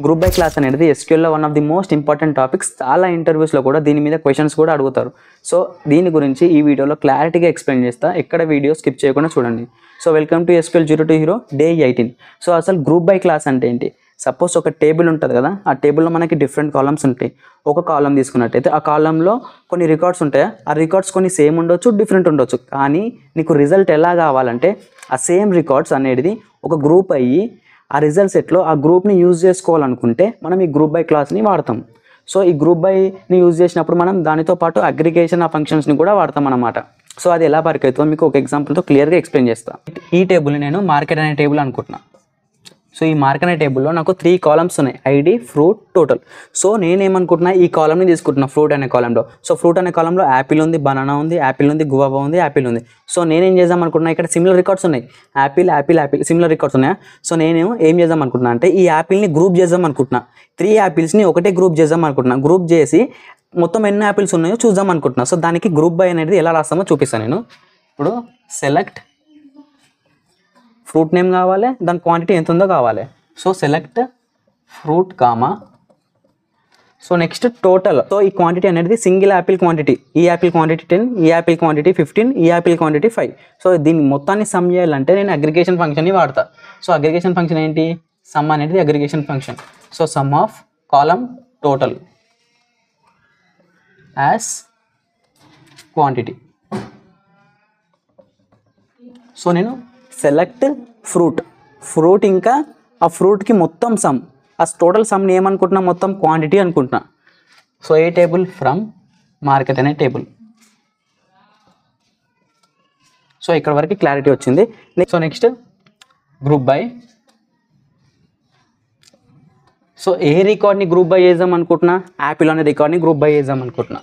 Group by clause అనేది ఎస్క్యూఎల్లో one of the most important topics. చాలా ఇంటర్వ్యూస్లో కూడా దీని మీద క్వశ్చన్స్ కూడా అడుగుతారు. సో దీని గురించి ఈ వీడియోలో క్లారిటీగా ఎక్స్ప్లెయిన్ చేస్తా. ఎక్కడ వీడియో స్కిప్ చేయకుండా చూడండి. So welcome to SQL 0 to Hero day 18. So అసలు గ్రూప్ బై క్లాస్ అంటే ఏంటి? సపోజ్ ఒక టేబుల్ ఉంటుంది కదా, ఆ టేబుల్లో మనకి డిఫరెంట్ కాలమ్స్ ఉంటాయి. ఒక కాలం తీసుకున్నట్టయితే ఆ కాలంలో కొన్ని రికార్డ్స్ ఉంటాయి. ఆ రికార్డ్స్ కొన్ని సేమ్ ఉండొచ్చు, డిఫరెంట్ ఉండొచ్చు. కానీ నీకు రిజల్ట్ ఎలా కావాలంటే ఆ సేమ్ రికార్డ్స్ అనేది ఒక గ్రూప్ అయ్యి ఆ రిజల్ట్ సెట్లో ఆ గ్రూప్ని యూజ్ చేసుకోవాలనుకుంటే మనం ఈ గ్రూప్ బై క్లాస్ని వాడతాం. సో ఈ గ్రూప్ బైని యూజ్ చేసినప్పుడు మనం దానితో పాటు అగ్రిగేషన్ ఆ ఫంక్షన్స్ని కూడా వాడతాం అన్నమాట. సో అది ఎలా వర్క్ అవుతుందో మీకు ఒక ఎగ్జాంపుల్తో క్లియర్గా ఎక్స్ప్లెయిన్ చేస్తాను. ఈ టేబుల్ని నేను మార్కెట్ అనే టేబుల్ అనుకుంటున్నా. సో ఈ మార్కెట్ అనే టేబుల్లో నాకు 3 కాలమ్స్ ఉన్నాయి, ఐడి, ఫ్రూట్, టోటల్. సో నేనేమనుకుంటున్నా, ఈ కాలమ్ని తీసుకుంటున్నా ఫ్రూట్ అనే కాలంలో. సో ఫ్రూట్ అనే కాలంలో యాపిల్ ఉంది, బనానా ఉంది, యాపిల్ ఉంది, గువావా ఉంది, యాపిల్ ఉంది. సో నేనేం చేద్దాం అనుకుంటున్నా, ఇక్కడ సిమిలర్ రికార్డ్స్ ఉన్నాయి, Apple Apple Apple similar records ఉన్నాయా. సో నేను ఏం చేద్దాం అనుకుంటున్నా అంటే ఈ యాపిల్ని గ్రూప్ చేద్దాం అనుకుంటున్నా. 3 యాపిల్స్ని ఒకటే గ్రూప్ చేద్దాం అనుకుంటున్నా. గ్రూప్ చేసి మొత్తం ఎన్ని యాపిల్స్ ఉన్నాయో చూద్దాం అనుకుంటున్నా. సో దానికి గ్రూప్ బై అనేది ఎలా రాస్తామో చూపిస్తాను నేను. ఇప్పుడు సెలెక్ట్ ఫ్రూట్ నేమ్ కావాలి, దాని క్వాంటిటీ ఎంత ఉందో కావాలి. So select fruit comma, so next total. So ఈ క్వాంటిటీ అనేది సింగిల్ యాపిల్ క్వాంటిటీ. ఈ యాపిల్ క్వాంటిటీ 10, ఈ యాపిల్ క్వాంటిటీ 15, ఈ యాపిల్ క్వాంటిటీ 5. సో దీన్ని మొత్తాన్ని సమ్ చేయాలంటే నేను అగ్రిగేషన్ ఫంక్షన్ని వాడతా. సో అగ్రిగేషన్ ఫంక్షన్ ఏంటి? సమ్ అనేది aggregation function. So some of column total as quantity. So నేను సెలెక్ట్ ఫ్రూట్ ఇంకా ఆ ఫ్రూట్కి మొత్తం సమ్, ఆ టోటల్ సమ్ని ఏమనుకుంటున్నా, మొత్తం క్వాంటిటీ అనుకుంటున్నా. సో ఏ టేబుల్? ఫ్రమ్ మార్కెట్ అనే టేబుల్. సో ఇక్కడ వరకు క్లారిటీ వచ్చింది. So next group by. So ఏ రికార్డ్ని గ్రూప్ బై చేద్దాం అనుకుంటున్నా? యాపిల్ అనే రికార్డ్ని గ్రూప్ బై చేద్దాం అనుకుంటున్నా.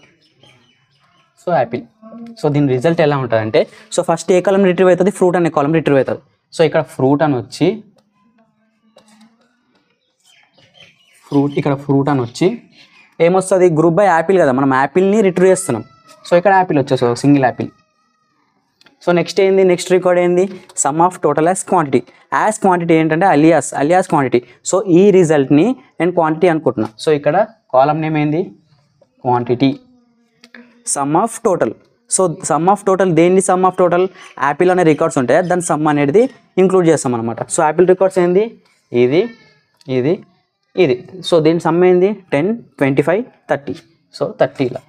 So apple. సో దీని రిజల్ట్ ఎలా ఉంటుందంటే, సో ఫస్ట్ ఏ కాలం రిట్రీవ్ అవుతుంది? ఫ్రూట్ అనే కాలం రిట్రీవ్ అవుతుంది. సో ఇక్కడ ఫ్రూట్ అని వచ్చి ఏమొస్తుంది? గ్రూప్ బై యాపిల్ కదా, మనం యాపిల్ని రిట్రీవ్ చేస్తున్నాం. సో ఇక్కడ యాపిల్ వచ్చేసి సింగిల్ యాపిల్. సో నెక్స్ట్ ఏంది? నెక్స్ట్ రికార్డ్ ఏంది? Some of total as quantity. As quantity ఏంటంటే అలియాస్ క్వాంటిటీ. సో ఈ రిజల్ట్ని నేను క్వాంటిటీ అనుకుంటున్నా. సో ఇక్కడ కాలం నేమ్ ఏంది? Quantity. Some of total. So some of total దేన్ని? సమ్ ఆఫ్ టోటల్ యాపిల్ అనే రికార్డ్స్ ఉంటాయి, దాని సమ్ అనేది ఇంక్లూడ్ చేస్తాం అనమాట. సో యాపిల్ రికార్డ్స్ ఏంది? ఇది. సో దీని సమ్ ఏంది? 10, 25, 30. సో 30 ఇలా.